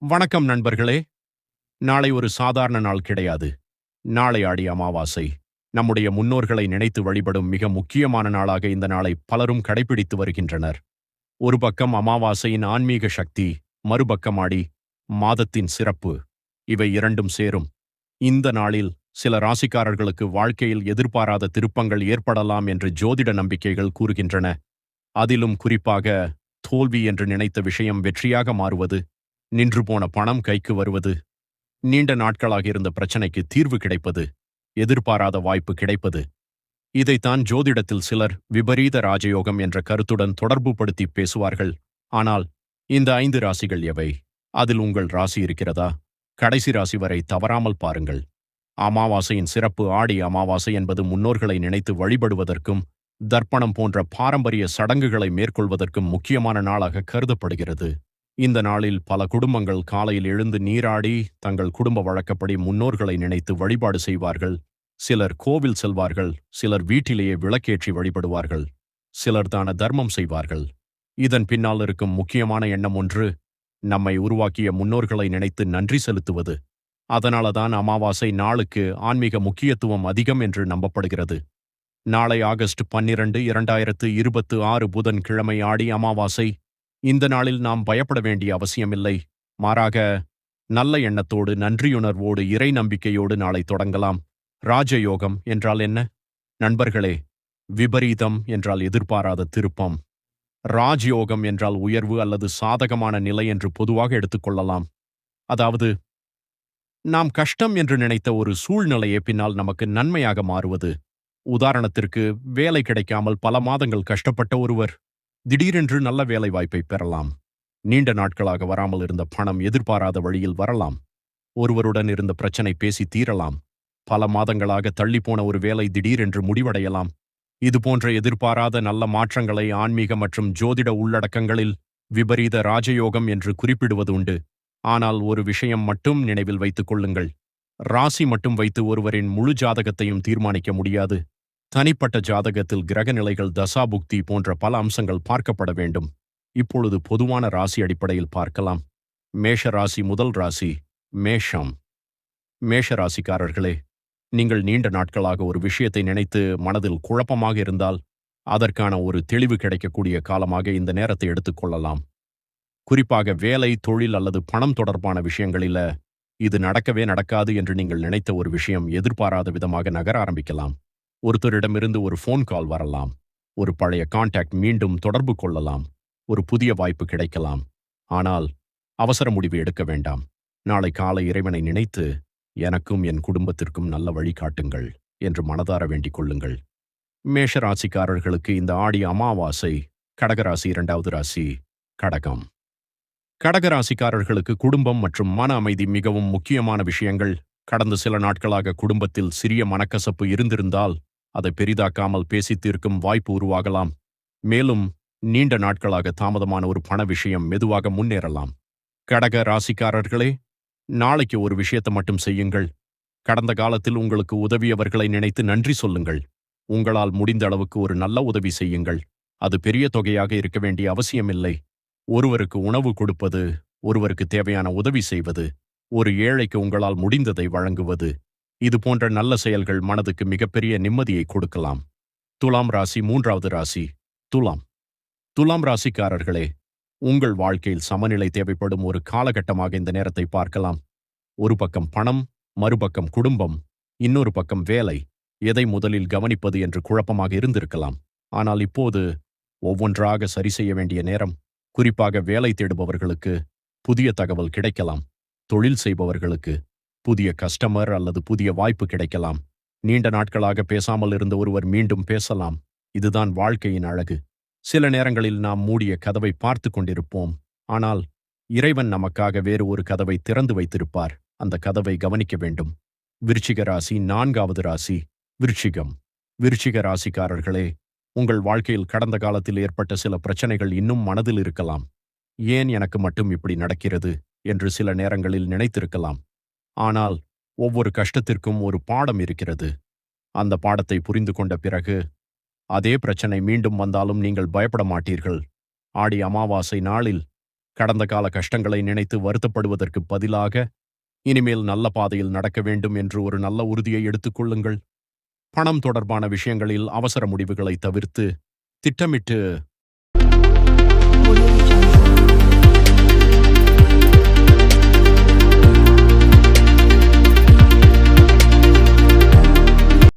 வணக்கம் நண்பர்களே. நாளை ஒரு சாதாரண நாள் கிடையாது. நாளை ஆடி அமாவாசை. நம்முடைய முன்னோர்களை நினைத்து வழிபடும் மிக முக்கியமான நாளாக இந்த நாளை பலரும் கடைபிடித்து வருகின்றனர். ஒரு பக்கம் அமாவாசையின் ஆன்மீக சக்தி, மறுபக்கம் ஆடி மாதத்தின் சிறப்பு. இவை இரண்டும் சேரும் இந்த நாளில் சில ராசிக்காரர்களுக்கு வாழ்க்கையில் எதிர்பாராத திருப்பங்கள் ஏற்படலாம் என்று ஜோதிட நம்பிக்கைகள் கூறுகின்றன. அதிலும் குறிப்பாக தோல்வி என்று நினைத்த விஷயம் வெற்றியாக மாறுவது, நின்று போன பணம் கைக்கு வருவது, நீண்ட நாட்களாக இருந்த பிரச்சனைக்கு தீர்வு கிடைப்பது, எதிர்பாராத வாய்ப்பு கிடைப்பது. இதைத்தான் ஜோதிடத்தில் சிலர் விபரீத ராஜயோகம் என்ற கருத்துடன் தொடர்புபடுத்தி பேசுவார்கள். ஆனால் இந்த 5 ராசிகள் எவை? அதில் உங்கள் ராசி இருக்கிறதா? கடைசி ராசி வரை தவறாமல் பாருங்கள். அமாவாசையின் சிறப்பு. ஆடி அமாவாசை என்பது முன்னோர்களை நினைத்து வழிபடுவதற்கும் தர்ப்பணம் போன்ற பாரம்பரிய சடங்குகளை மேற்கொள்வதற்கும் முக்கியமான நாளாக கருதப்படுகிறது. இந்த நாளில் பல குடும்பங்கள் காலையில் எழுந்து நீராடி தங்கள் குடும்ப வழக்கப்படி முன்னோர்களை நினைத்து வழிபாடு செய்வார்கள். சிலர் கோவில் செல்வார்கள், சிலர் வீட்டிலேயே விளக்கேற்றி வழிபடுவார்கள், சிலர் தான தர்மம் செய்வார்கள். இதன் பின்னால் இருக்கும் முக்கியமான எண்ணம் ஒன்று: நம்மை உருவாக்கிய முன்னோர்களை நினைத்து நன்றி செலுத்துவது. அதனாலதான் அமாவாசை நாளுக்கு ஆன்மீக முக்கியத்துவம் அதிகம் என்று நம்பப்படுகிறது. நாளை ஆகஸ்ட் 12, 2026 புதன்கிழமை ஆடி அமாவாசை. இந்த நாளில் நாம் பயப்பட வேண்டிய அவசியமில்லை. மாறாக நல்ல எண்ணத்தோடு, நன்றியுணர்வோடு, இறை நம்பிக்கையோடு நாளை தொடங்கலாம். ராஜயோகம் என்றால் என்ன நண்பர்களே? விபரீதம் என்றால் எதிர்பாராத திருப்பம். ராஜயோகம் என்றால் உயர்வு அல்லது சாதகமான நிலை என்று பொதுவாக எடுத்துக்கொள்ளலாம். அதாவது, நாம் கஷ்டம் என்று நினைத்த ஒரு சூழ்நிலையே பின்னால் நமக்கு நன்மையாக மாறுவது. உதாரணத்திற்கு, வேலை கிடைக்காமல் பல மாதங்கள் கஷ்டப்பட்ட ஒருவர் திடீரென்று நல்ல வேலை வாய்ப்பை பெறலாம். நீண்ட நாட்களாக வராமல் இருந்த பணம் எதிர்பாராத வழியில் வரலாம். ஒருவருடன் இருந்த பிரச்சனை பேசி தீரலாம். பல மாதங்களாக தள்ளிப்போன ஒரு வேலை திடீரென்று முடிவடையலாம். இதுபோன்ற எதிர்பாராத நல்ல மாற்றங்களை ஆன்மீக மற்றும் ஜோதிட உள்ளடக்கங்களில் விபரீத ராஜயோகம் என்று குறிப்பிடுவது உண்டு. ஆனால் ஒரு விஷயம் மட்டும் நினைவில் வைத்துக் கொள்ளுங்கள்: ராசி மட்டும் வைத்து ஒருவரின் முழு ஜாதகத்தையும் தீர்மானிக்க முடியாது. தனிப்பட்ட ஜாதகத்தில் கிரகநிலைகள், தசாபுக்தி போன்ற பல அம்சங்கள் பார்க்கப்பட வேண்டும். இப்பொழுது பொதுவான ராசி அடிப்படையில் பார்க்கலாம். மேஷ ராசி. முதல் ராசி மேஷம். மேஷ ராசிக்காரர்களே, நீங்கள் நீண்ட நாட்களாக ஒரு விஷயத்தை நினைத்து மனதில் குழப்பமாக இருந்தால் அதற்கான ஒரு தெளிவு கிடைக்கக்கூடிய காலமாக இந்த நேரத்தை எடுத்துக்கொள்ளலாம். குறிப்பாக வேலை, தொழில் அல்லது பணம் தொடர்பான விஷயங்களில் இது நடக்கவே நடக்காது என்று நீங்கள் நினைத்த ஒரு விஷயம் எதிர்பாராத விதமாக நகர ஆரம்பிக்கலாம். ஒருத்தரிடமிருந்து ஒரு ஃபோன் கால் வரலாம். ஒரு பழைய கான்டாக்ட் மீண்டும் தொடர்பு கொள்ளலாம். ஒரு புதிய வாய்ப்பு கிடைக்கலாம். ஆனால் அவசர முடிவு எடுக்க வேண்டாம். நாளை காலை இறைவனை நினைத்து, எனக்கும் என் குடும்பத்திற்கும் நல்ல வழி காட்டுங்கள் என்று மனதார வேண்டிக் கொள்ளுங்கள். மேஷ ராசிக்காரர்களுக்கு இந்த ஆடி அமாவாசை. கடகராசி. 2வது ராசி கடகம். கடகராசிக்காரர்களுக்கு குடும்பம் மற்றும் மன அமைதி மிகவும் முக்கியமான விஷயங்கள். கடந்த சில நாட்களாக குடும்பத்தில் சிறிய மனக்கசப்பு இருந்திருந்தால் அதை பெரிதாக்காமல் பேசி தீர்க்கும் வாய்ப்பு உருவாகலாம். மேலும் நீண்ட நாட்களாக தாமதமான ஒரு பண விஷயம் மெதுவாக முன்னேறலாம். கடக ராசிக்காரர்களே, நாளைக்கு ஒரு விஷயத்தை மட்டும் செய்யுங்கள். கடந்த காலத்தில் உங்களுக்கு உதவியவர்களை நினைத்து நன்றி சொல்லுங்கள். உங்களால் முடிந்த அளவுக்கு ஒரு நல்ல உதவி செய்யுங்கள். அது பெரிய தொகையாக இருக்க வேண்டிய அவசியமில்லை. ஒருவருக்கு உணவு கொடுப்பது, ஒருவருக்கு தேவையான உதவி செய்வது, ஒரு ஏழைக்கு உங்களால் முடிந்ததை வழங்குவது, இது போன்ற நல்ல செயல்கள் மனதுக்கு மிகப்பெரிய நிம்மதியை கொடுக்கலாம். துலாம் ராசி. 3வது ராசி துலாம். துலாம் ராசிக்காரர்களே, உங்கள் வாழ்க்கையில் சமநிலை தேவைப்படும் ஒரு காலகட்டமாக இந்த நேரத்தை பார்க்கலாம். ஒரு பக்கம் பணம், மறுபக்கம் குடும்பம், இன்னொரு பக்கம் வேலை. எதை முதலில் கவனிப்பது என்று குழப்பமாக இருந்திருக்கலாம். ஆனால் இப்போது ஒவ்வொன்றாக சரி செய்ய வேண்டிய நேரம். குறிப்பாக வேலை தேடுபவர்களுக்கு புதிய தகவல் கிடைக்கலாம். தொழில் செய்பவர்களுக்கு புதிய கஸ்டமர் அல்லது புதிய வாய்ப்பு கிடைக்கலாம். நீண்ட நாட்களாக பேசாமல் இருந்த ஒருவர் மீண்டும் பேசலாம். இதுதான் வாழ்க்கையின் அழகு. சில நேரங்களில் நாம் மூடிய கதவை பார்த்து கொண்டிருப்போம். ஆனால் இறைவன் நமக்காக வேறு ஒரு கதவை திறந்து வைத்திருப்பார். அந்த கதவை கவனிக்க வேண்டும். விருச்சிக ராசி. 4வது ராசி விருச்சிகம். விருச்சிக ராசிக்காரர்களே, உங்கள் வாழ்க்கையில் கடந்த காலத்தில் ஏற்பட்ட சில பிரச்சனைகள் இன்னும் மனதில் இருக்கலாம். ஏன் எனக்கு மட்டும் இப்படி நடக்கிறது என்று சில நேரங்களில் நினைத்திருக்கலாம். ஆனால் ஒவ்வொரு கஷ்டத்திற்கும் ஒரு பாடம் இருக்கிறது. அந்த பாடத்தை புரிந்து கொண்ட பிறகு அதே பிரச்சனை மீண்டும் வந்தாலும் நீங்கள் பயப்பட மாட்டீர்கள். ஆடி அமாவாசை நாளில் கடந்த கால கஷ்டங்களை நினைத்து வருத்தப்படுவதற்கு பதிலாக இனிமேல் நல்ல பாதையில் நடக்க வேண்டும் என்று ஒரு நல்ல உறுதியை எடுத்துக்கொள்ளுங்கள். பணம் தொடர்பான விஷயங்களில் அவசர முடிவுகளை தவிர்த்து திட்டமிட்டு